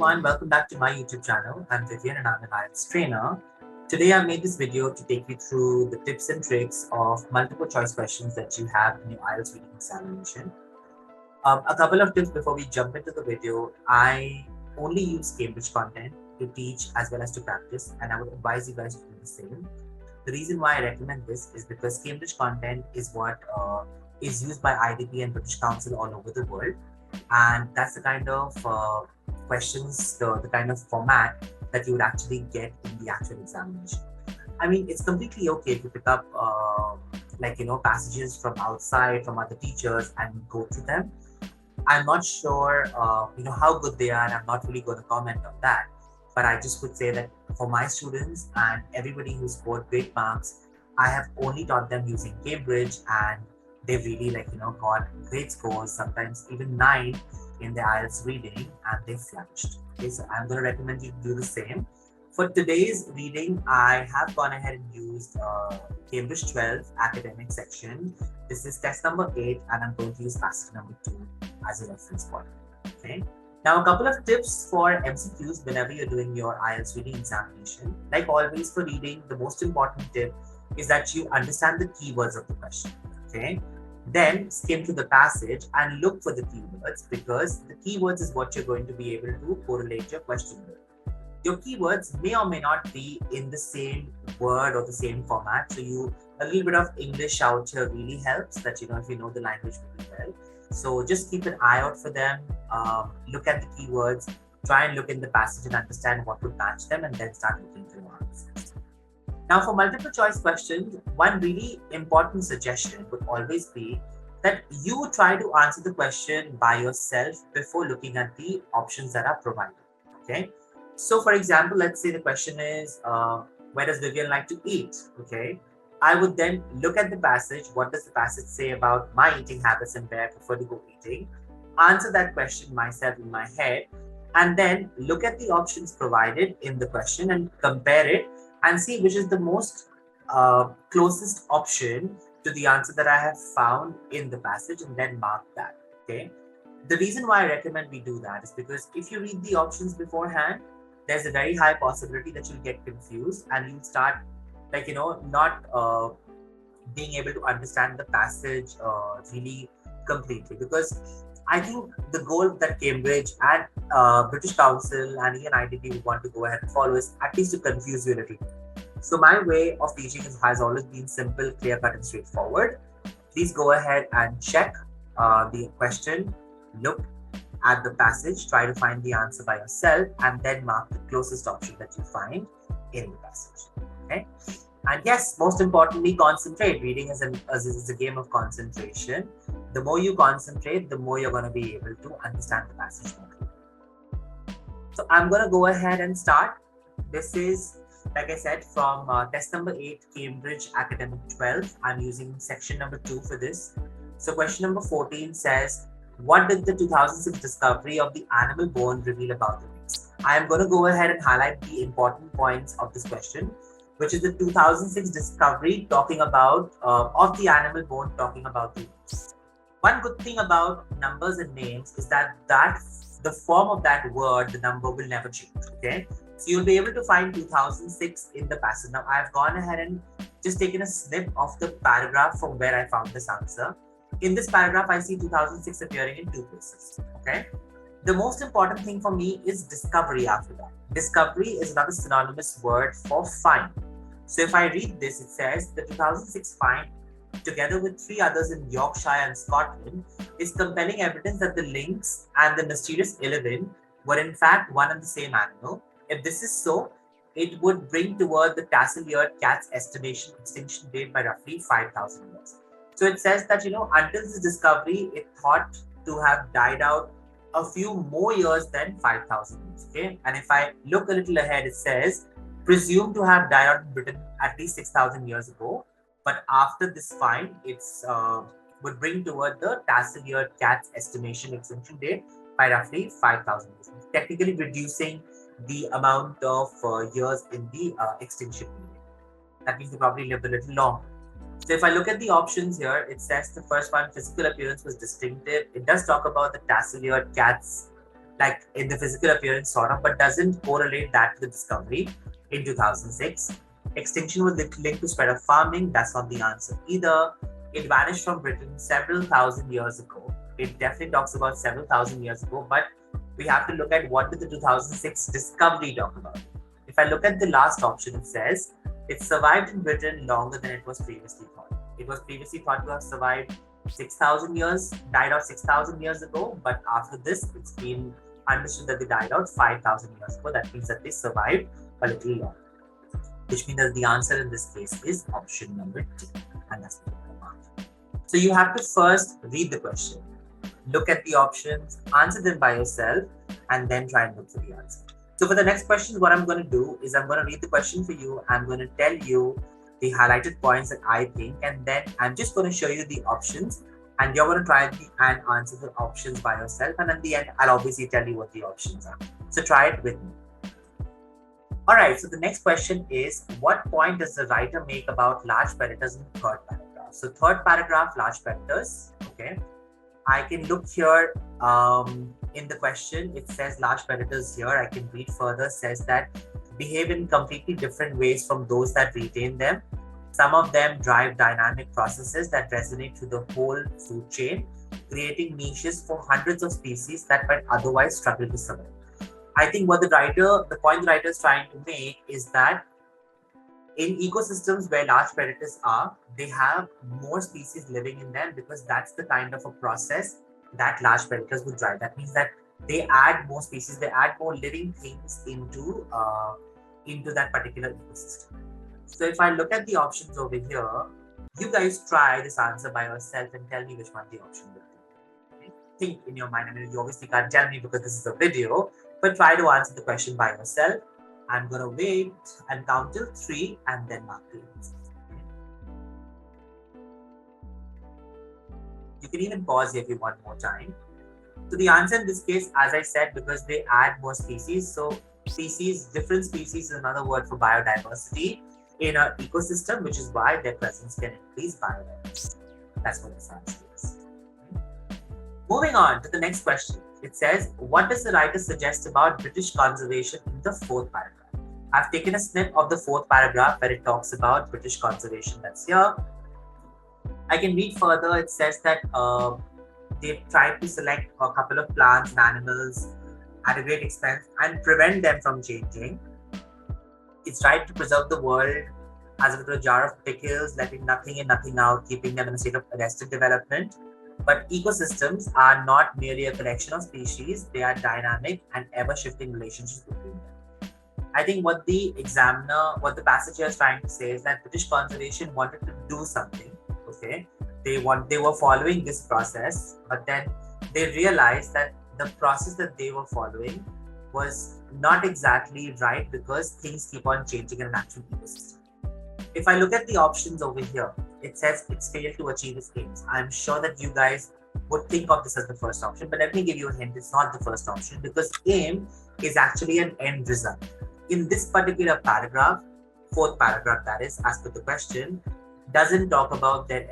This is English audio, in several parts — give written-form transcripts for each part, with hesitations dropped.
everyone, welcome back to my YouTube channel. I'm Vivian and I'm an IELTS trainer. Today I made this video to take you through the tips and tricks of multiple choice questions that you have in your IELTS reading examination. A couple of tips before we jump into the video. I only use Cambridge content to teach as well as to practice, and I would advise you guys to do the same. The reason why I recommend this is because Cambridge content is what is used by IDP and British Council all over the world, and that's the kind of questions, the kind of format that you would actually get in the actual examination. I mean, it's completely okay to pick up passages from outside, from other teachers, and go through them. I'm not sure how good they are, and I'm not really going to comment on that. But I just would say that for my students and everybody who scored great marks, I have only taught them using Cambridge, and they've really got great scores, sometimes even 9 in the IELTS reading, and they've flourished. Okay, so I'm going to recommend you to do the same. For today's reading, I have gone ahead and used Cambridge 12 academic section. This is test number 8, and I'm going to use passage number 2 as a reference point. Okay. Now, a couple of tips for MCQs whenever you're doing your IELTS reading examination. Like always for reading, the most important tip is that you understand the keywords of the question. Okay. Then skim to the passage and look for the keywords, because the keywords is what you're going to be able to correlate your question with. Your keywords may or may not be in the same word or the same format. So a little bit of English out here really helps, that if you know the language really well. So just keep an eye out for them. Look at the keywords, try and look in the passage and understand what would match them, and then start looking for your answers. Now, for multiple choice questions, one really important suggestion would always be that you try to answer the question by yourself before looking at the options that are provided. Okay. So, for example, let's say the question is, where does Vivian like to eat? Okay. I would then look at the passage. What does the passage say about my eating habits and where I prefer to go eating? Answer that question myself in my head, and then look at the options provided in the question and compare it and see which is the most closest option to the answer that I have found in the passage, and then mark that. Okay. The reason why I recommend we do that is because if you read the options beforehand, there's a very high possibility that you'll get confused and you'll start not being able to understand the passage really completely. Because I think the goal that Cambridge and British Council and even IDP would want to go ahead and follow is at least to confuse you a little bit. So my way of teaching has always been simple, clear-cut, and straightforward. Please go ahead and check the question, look at the passage, try to find the answer by yourself, and then mark the closest option that you find in the passage. Okay. And yes, most importantly, concentrate. Reading is a game of concentration. The more you concentrate, the more you're going to be able to understand the passage more. So I'm going to go ahead and start. This is, like I said, from test number 8, Cambridge Academic 12. I'm using section number 2 for this. So question number 14 says, what did the 2006 discovery of the animal bone reveal about the rings? I am going to go ahead and highlight the important points of this question, which is the 2006 discovery talking about of the animal bone, talking about the rings. One good thing about numbers and names is that the form of that word, the number, will never change. Okay, so you'll be able to find 2006 in the passage. Now, I've gone ahead and just taken a snip of the paragraph from where I found this answer. In this paragraph, I see 2006 appearing in 2 places. Okay. The most important thing for me is discovery after that. Discovery is another synonymous word for find. So if I read this, it says the 2006 find, together with 3 others in Yorkshire and Scotland, is compelling evidence that the lynx and the mysterious elephant were in fact one and the same animal. If this is so, it would bring toward the tassel-eared cat's estimation extinction date by roughly 5,000 years. So it says that, until this discovery, it thought to have died out a few more years than 5,000 years. Okay. And if I look a little ahead, it says, presumed to have died out in Britain at least 6,000 years ago. But after this find, it's would bring toward the tassel-eared cat's estimation extinction date by roughly 5,000 years. Technically reducing the amount of years in the extinction period. That means they probably lived a little longer. So if I look at the options here, it says the first one, physical appearance was distinctive. It does talk about the tassel-eared cat's like in the physical appearance sort of, but doesn't correlate that to the discovery in 2006. Extinction was linked to spread of farming. That's not the answer either. It vanished from Britain several thousand years ago. It definitely talks about several thousand years ago, but we have to look at what did the 2006 discovery talk about. If I look at the last option, it says it survived in Britain longer than it was previously thought. It was previously thought to have survived 6,000 years, died out 6,000 years ago, but after this, it's been understood that they died out 5,000 years ago. That means that they survived a little longer, which means that the answer in this case is option number D, and that's the mark. So you have to first read the question, look at the options, answer them by yourself, and then try and look for the answer. So for the next question, what I'm going to do is I'm going to read the question for you. I'm going to tell you the highlighted points that I think, and then I'm just going to show you the options, and you're going to try and answer the options by yourself. And at the end, I'll obviously tell you what the options are. So try it with me. All right, so the next question is, what point does the writer make about large predators in the third paragraph? So third paragraph, large predators, okay. I can look here in the question, it says large predators here. I can read further, says that behave in completely different ways from those that retain them. Some of them drive dynamic processes that resonate through the whole food chain, creating niches for hundreds of species that might otherwise struggle to survive. I think what the point the writer is trying to make is that in ecosystems where large predators are, they have more species living in them because that's the kind of a process that large predators would drive. That means that they add more species, they add more living things into that particular ecosystem. So if I look at the options over here, you guys try this answer by yourself and tell me which one the option will be. Okay? Think in your mind. I mean, you obviously can't tell me because this is a video, but try to answer the question by yourself. I'm going to wait and count till 3 and then mark the answer. You can even pause if you want more time. So the answer in this case, as I said, because they add more species. So different species is another word for biodiversity in an ecosystem, which is why their presence can increase biodiversity. That's what this answer is. Moving on to the next question. It says, what does the writer suggest about British conservation in the 4th paragraph? I've taken a snip of the 4th paragraph where it talks about British conservation. That's here. I can read further. It says that they've tried to select a couple of plants and animals at a great expense and prevent them from changing. It's tried to preserve the world as if it were a jar of pickles, letting nothing in, nothing out, keeping them in a state of arrested development. But ecosystems are not merely a collection of species, they are dynamic and ever-shifting relationships between them. I think what the passage here is trying to say is that British conservation wanted to do something, okay? They were following this process, but then they realized that the process that they were following was not exactly right because things keep on changing in an actual ecosystem. If I look at the options over here, it says it's failed to achieve its aims. I'm sure that you guys would think of this as the first option, but let me give you a hint. It's not the first option because aim is actually an end result. In this particular paragraph, 4th paragraph that is, as per the question, doesn't talk about their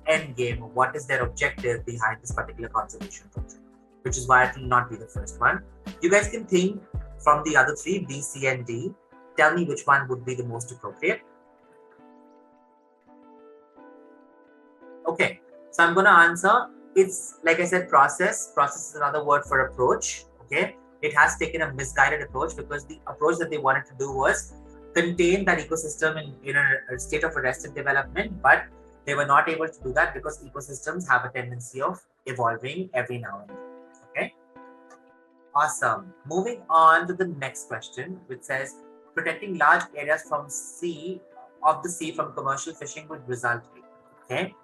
end game or what is their objective behind this particular conservation project, which is why it will not be the first one. You guys can think from the other 3, B, C, and D. Tell me which one would be the most appropriate. Okay, so I'm going to answer. It's like I said, process. Process is another word for approach. Okay, it has taken a misguided approach because the approach that they wanted to do was contain that ecosystem in a state of arrested development, but they were not able to do that because ecosystems have a tendency of evolving every now and then. Okay, awesome. Moving on to the next question, which says protecting large areas from the sea from commercial fishing would result in. Okay.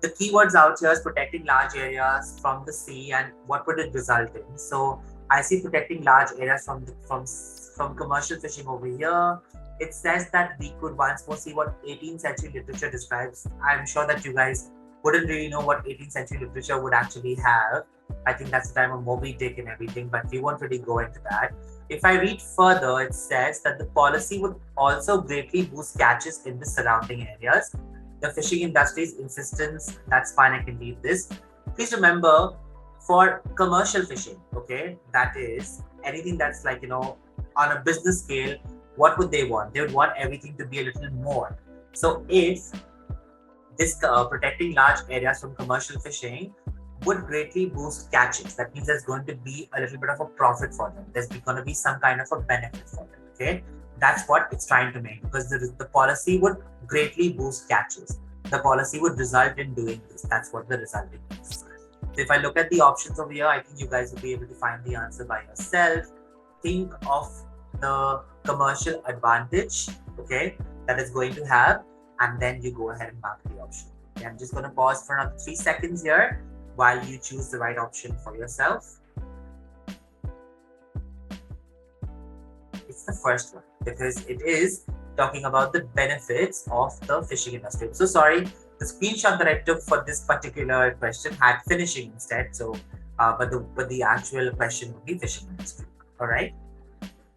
The keywords out here is protecting large areas from the sea and what would it result in. So I see protecting large areas from commercial fishing over here. It says that we could once more see what 18th century literature describes. I'm sure that you guys wouldn't really know what 18th century literature would actually have. I think that's the time of Moby Dick and everything, but we won't really go into that. If I read further, it says that the policy would also greatly boost catches in the surrounding areas. The fishing industry's insistence, that's fine, I can read this. Please remember, For commercial fishing, okay, that is anything that's like, on a business scale, what would they want? They would want everything to be a little more. So if this protecting large areas from commercial fishing would greatly boost catches, that means there's going to be a little bit of a profit for them. There's going to be some kind of a benefit for them. Okay, that's what it's trying to make, because the policy would greatly boost catches. The policy would result in doing this. That's what the resulting is. So if I look at the options over here, I think you guys will be able to find the answer by yourself. Think of the commercial advantage, okay, that is going to have, and then you go ahead and mark the option. Okay, I'm just going to pause for another 3 seconds here while you choose the right option for yourself. It's the first one, because it is talking about the benefits of the fishing industry. I'm so sorry, the screenshot that I took for this particular question had finishing instead. So, but the actual question would be fishing industry. All right.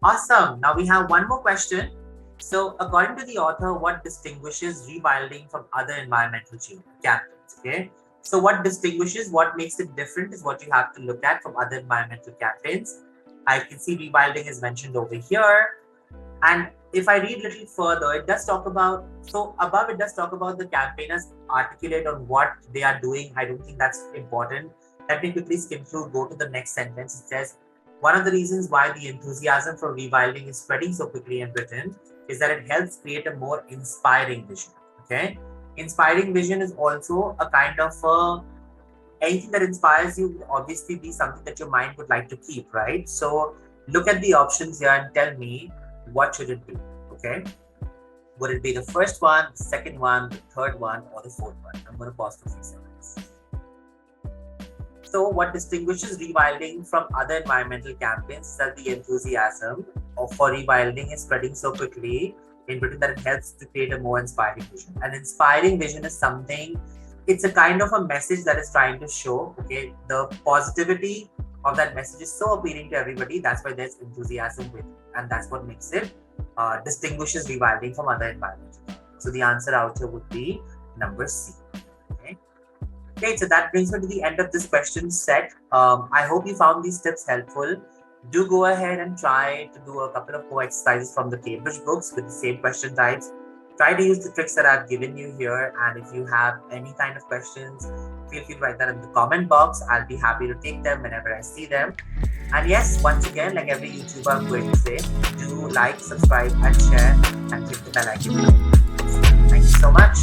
Awesome. Now we have one more question. So, according to the author, what distinguishes rewilding from other environmental campaigns? Okay. So, what distinguishes, what makes it different is what you have to look at from other environmental campaigns. I can see rewilding is mentioned over here. And if I read a little further, it does talk about, so above it does talk about the campaigners articulate on what they are doing. I don't think that's important. Let me quickly skim through, go to the next sentence. It says, one of the reasons why the enthusiasm for rewilding is spreading so quickly in Britain is that it helps create a more inspiring vision. Okay, inspiring vision is also a kind of anything that inspires you will obviously be something that your mind would like to keep, right? So look at the options here and tell me, what should it be? Okay, would it be the first one, the second one, the third one, or the fourth one? I'm going to pause for 3 seconds. So what distinguishes rewilding from other environmental campaigns is that the enthusiasm for rewilding is spreading so quickly in Britain that it helps to create a more inspiring vision. An inspiring vision is something, it's a kind of a message that is trying to show, okay, the positivity of that message is so appealing to everybody. That's why there's enthusiasm with it, and that's what makes it distinguishes rewilding from other environmental campaigns. So the answer out here would be number C. Okay, so that brings me to the end of this question set. I hope you found these tips helpful. Do go ahead and try to do a couple of more exercises from the Cambridge books with the same question types. Try to use the tricks that I've given you here. And if you have any kind of questions, feel free to write that in the comment box. I'll be happy to take them whenever I see them. And yes, once again, like every YouTuber, I'm going to say, do like, subscribe, and share, and click the bell icon. Thank you so much.